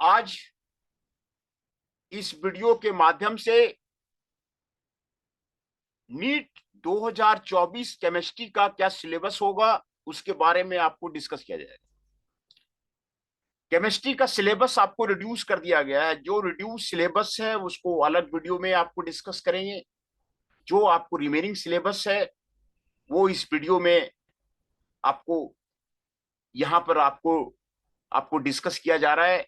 आज इस वीडियो के माध्यम से नीट 2024 केमिस्ट्री का क्या सिलेबस होगा उसके बारे में आपको डिस्कस किया जाएगा। केमिस्ट्री का सिलेबस आपको रिड्यूस कर दिया गया है। जो रिड्यूस सिलेबस है उसको अलग वीडियो में आपको डिस्कस करेंगे। जो आपको रिमेनिंग सिलेबस है वो इस वीडियो में आपको यहां पर आपको आपको डिस्कस किया जा रहा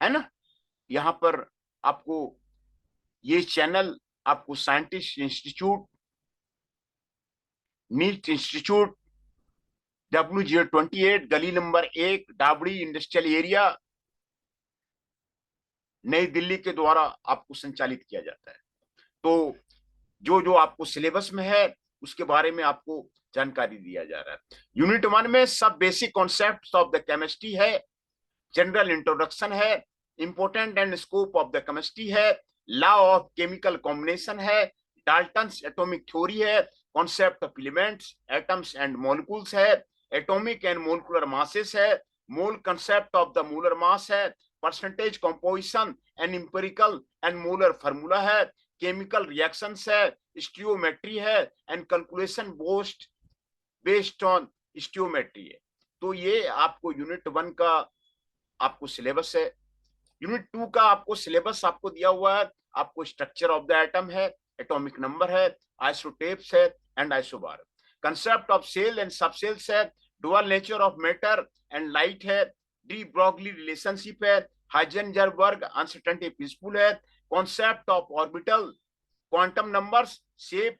है ना। यहां पर आपको ये चैनल आपको scientist institute, NEET institute, WJ28, गली नंबर 1, डाबड़ी इंडस्ट्रियल एरिया, नई दिल्ली के द्वारा आपको संचालित किया जाता है। तो जो जो आपको सिलेबस में है उसके बारे में आपको जानकारी दिया जा रहा है। यूनिट 1 में सब basic concepts of the chemistry है, जनरल इंट्रोडक्शन है, important and scope of the chemistry है, लॉ ऑफ केमिकल कॉम्बिनेशन है, डाल्टन्स एटॉमिक थ्योरी है, concept of elements, atoms and molecules है, एटॉमिक एंड मोलिकुलर मासेस है, mole concept of the molar mass है, percentage composition and empirical and molar formula है, chemical reactions है, stoichiometry है and calculation based on stoichiometry है। तो ये आपको यूनिट 1 का आपको सिलेबस है। यूनिट 2 का आपको सिलेबस आपको दिया हुआ है। आपको स्ट्रक्चर ऑफ द एटम है, एटॉमिक नंबर है, आइसोटेप्स है and isobar, concept of shell and subshells है, dual nature of matter and light है, डी ब्रॉगली रिलेशनशिप है, हाइजेनबर्ग अनसर्टेनिटी प्रिंसिपल है, concept of orbital, quantum numbers, shape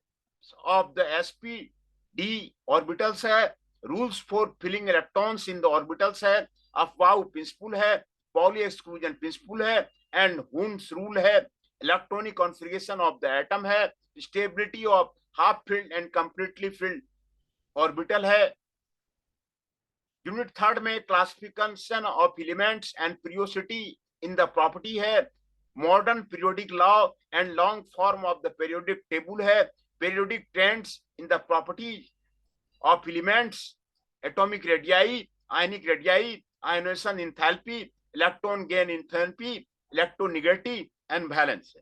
of the sp-d orbitals है, rules for filling electrons in the orbitals है, Aufbau principle है, Pauli exclusion principle है and Hund's rule है, electronic configuration of the atom है, stability of half filled and completely filled orbital है। Unit 3 में classification of elements and periodicity in the property है, modern periodic law and long form of the periodic table है, periodic trends in the properties of elements, atomic radii, ionic radii, ionisation enthalpy, electron gain enthalpy, electronegative and valence है।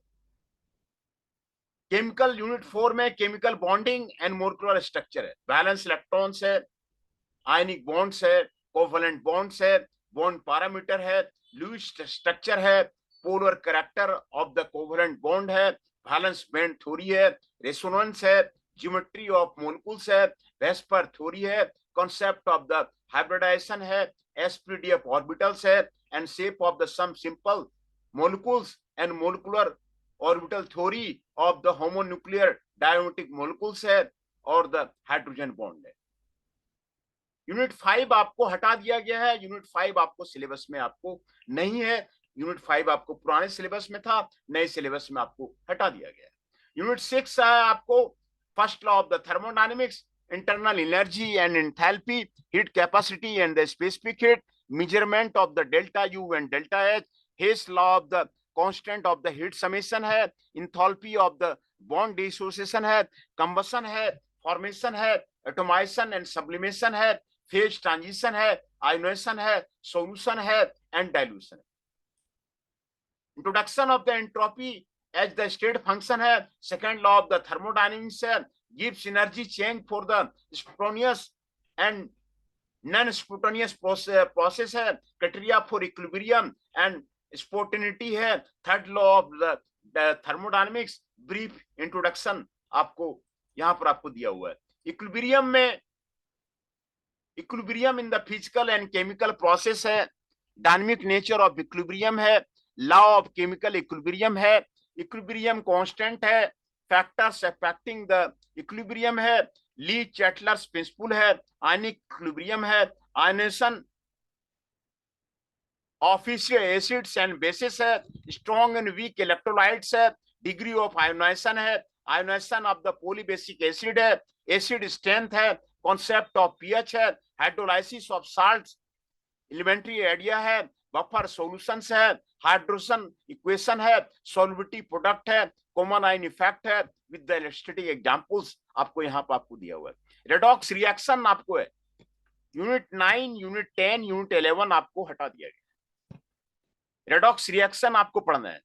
Chemical unit 4 में chemical bonding and molecular structure है, valence electrons है, ionic bonds है, covalent bonds है, bond parameter है, Lewis structure है, polar character of the covalent bond है, valence bond theory है, रेजोनेंस है, ज्योमेट्री ऑफ मॉलिक्यूल्स है, वेस्पर थ्योरी है, कॉन्सेप्ट ऑफ द हाइब्रिडाइजेशन है, sp-d ऑर्बिटल्स है and shape of the some simple molecules and molecular orbital theory of the homonuclear diatomic molecules है और the hydrogen bond है। Unit 5 आपको हटा दिया गया है। यूनिट 5 आपको सिलेबस में आपको नहीं है। यूनिट 5 आपको पुराने सिलेबस में था, नए सिलेबस में आपको हटा दिया गया है। यूनिट 6 है आपको first law of the thermodynamics, internal energy and enthalpy, heat capacity and the specific heat, measurement of the delta U and delta H, Hess law of the constant of the heat summation है, enthalpy of the bond dissociation है, combustion है, formation है, atomisation and sublimation है, phase transition है, ionisation है, solution है and dilution है। Introduction of the entropy as the state function है, second law of the thermodynamics है, गिव्स energy change for the spontaneous and non spontaneous process है, criteria for equilibrium and spontaneity है, third law of the thermodynamics, brief introduction आपको यहां पर आपको दिया हुआ है। इक्विलिब्रियम में equilibrium in the physical and chemical process है, डायनामिक नेचर ऑफ इक्विलिब्रियम है, लॉ ऑफ केमिकल इक्विलिब्रियम है, इक्विलिब्रियम कांस्टेंट है, फैक्टर्स अफेक्टिंग द इक्विलिब्रियम है, ली चैटलर्स प्रिंसिपल है, आयनिक इक्विलिब्रियम है, ionisation of acids and bases है, strong and weak electrolytes है, degree of ionisation है, ionisation of the polybasic acid है, acid strength है, कॉन्सेप्ट ऑफ पीएच है, hydrolysis of salts, elementary idea है, buffer solutions है, hydrogen equation है, solubility product है, कॉमन आयन इफेक्ट है विद द इलस्ट्रेटिव एग्जांपल्स आपको यहाँ पर आपको दिया हुआ है। रेडॉक्स रिएक्शन आपको है। यूनिट 9, यूनिट 10, यूनिट 11 आपको हटा दिया गया। रेडॉक्स रिएक्शन आपको पढ़ना है,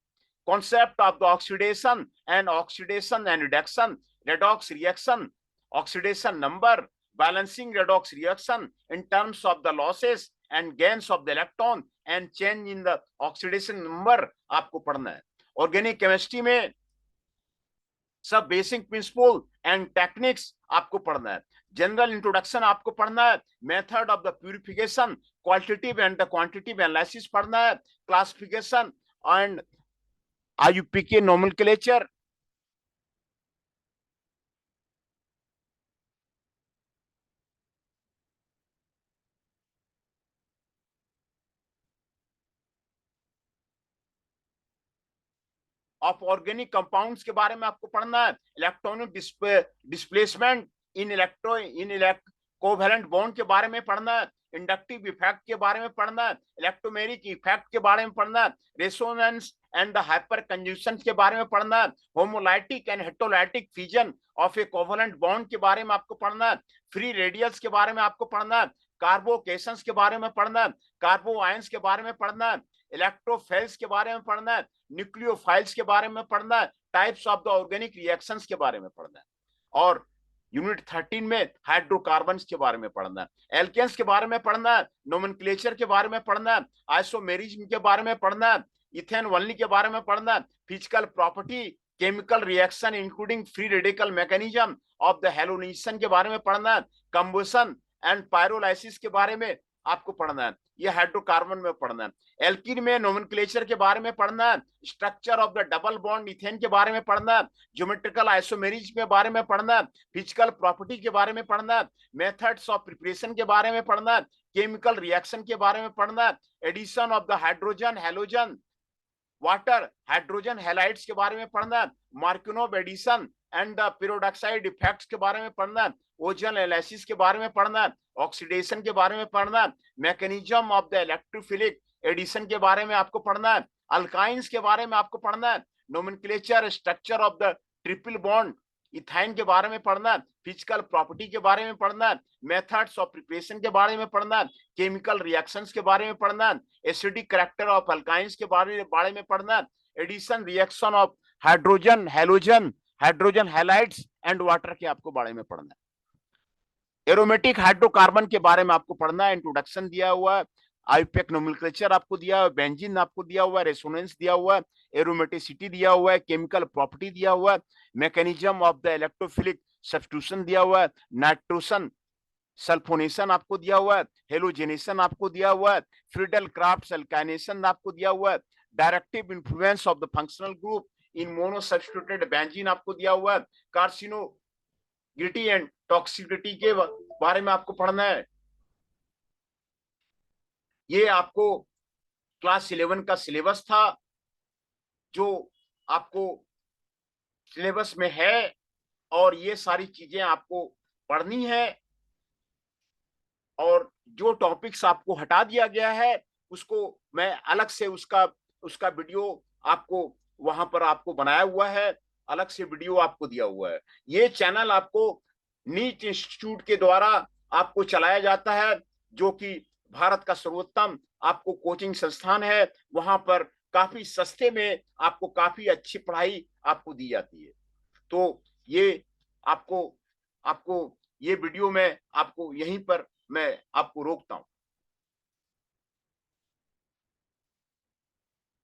concept of the oxidation and reduction, redox reaction, oxidation number, balancing redox reaction in terms of the losses and gains of the electron and change in the oxidation number आपको पढ़ना है। Organic chemistry में सब basic principle and techniques आपको पढ़ना है। General introduction आपको पढ़ना है, method of the purification, qualitative and the quantitative analysis पढ़ना है, classification and IUPAC nomenclature, of organic compounds के बारे में आपको पढ़ना है, electronic displacement in covalent bond के बारे में पढ़ना है, इंडक्टिव इफेक्ट के बारे में पढ़ना है, इलेक्ट्रोमेरिक इफेक्ट के बारे में पढ़ना है, resonance and the hyperconjugation के बारे में पढ़ना है, homolytic and heterolytic fusion of a covalent bond के बारे में आपको पढ़ना है, फ्री रेडियल्स के बारे में आपको पढ़ना है, कार्बोकेशंस के बारे में पढ़ना है, कार्बो आयंस के बारे में पढ़ना है, इलेक्ट्रोफेल्स के बारे में पढ़ना है, न्यूक्लियोफाइल्स के बारे में पढ़ना है, types of the organic reactions के बारे में पढ़ना है, और यूनिट 13 में हाइड्रोकार्बन्स के बारे में पढ़ना है, एल्केन्स के बारे में पढ़ना है, नोमेनक्लेचर के बारे में पढ़ना है, आइसोमेरिज्म के बारे में पढ़ना है, इथेन वनली के बारे में पढ़ना है, physical property, chemical reaction including free radical mechanism of the halogenation के बारे में पढ़ना है, कंबशन एंड पायरोलाइसिस के बारे में आपको पढ़ना है, ये हाइड्रोकार्बन में पढ़ना है, एल्कीन में नोमेनक्लेचर के बारे में पढ़ना है, structure of the double bond ethane के बारे में पढ़ना है, ज्योमेट्रिकल आइसोमेरिज्म के बारे में पढ़ना है, फिजिकल प्रॉपर्टी के बारे में पढ़ना है, मेथड्स ऑफ प्रिपरेशन के बारे में पढ़ना है, केमिकल रिएक्शन के बारे में पढ़ना है, addition of the hydrogen halogen water hydrogen halides के बारे में पढ़ना है, Markovnikov addition and the peroxide effects के बारे में पढ़ना है, ओजोन एनालिसिस के बारे में पढ़ना है, ऑक्सीडेशन के बारे में पढ़ना है, mechanism of the electrophilic addition के बारे में आपको पढ़ना है, अल्काइंस के बारे में आपको पढ़ना है, nomenclature structure of the triple bond ethyne के बारे में पढ़ना है, फिजिकल प्रॉपर्टी के बारे में पढ़ना है, मेथड्स ऑफ प्रिपरेशन के बारे में पढ़ना है, केमिकल रिएक्शंस के बारे में पढ़ना है, एसिडिक कैरेक्टर ऑफ अल्काइंस के बारे में पढ़ना है, addition reaction of hydrogen halogen, hydrogen halides and water के आपको बारे में पढ़ना है, एरोमेटिक हाइड्रोकार्बन के बारे में आपको पढ़ना है, इंट्रोडक्शन दिया हुआ है, आईयूपैक नोमेनक्लेचर आपको दिया हुआ है, बेंजीन आपको दिया हुआ है, रेजोनेंस दिया हुआ है, एरोमेटिसिटी दिया हुआ है, केमिकल प्रॉपर्टी दिया हुआ है, mechanism of the electrophilic substitution दिया हुआ है, नाइट्रोसन सल्फोनेशन आपको दिया हुआ है, हेलोजेनेशन आपको दिया हुआ है, फ्रीडल क्राफ्ट अल्काइनेशन आपको दिया हुआ है, directive influence of the functional group in monosubstituted benzene आपको दिया हुआ है, कार्सिनोजिटी एंड टॉक्सिसिटी के बारे में आपको पढ़ना है। ये आपको क्लास 11 का सिलेबस था जो आपको सिलेबस में है, और ये सारी चीजें आपको पढ़नी है, और जो टॉपिक्स आपको हटा दिया गया है उसको मैं अलग से उसका वीडियो आपको वहां पर आपको बनाया हुआ है, अलग से वीडियो आपको दिया हुआ है। ये चैनल आपको नीट इंस्टीट्यूट के द्वारा आपको चलाया जाता है, जो कि भारत का सर्वोत्तम आपको कोचिंग संस्थान है। वहां पर काफी सस्ते में आपको काफी अच्छी पढ़ाई आपको दी जाती है। तो ये आपको ये वीडियो में आपको यहीं पर मैं आपको रोकता हूं।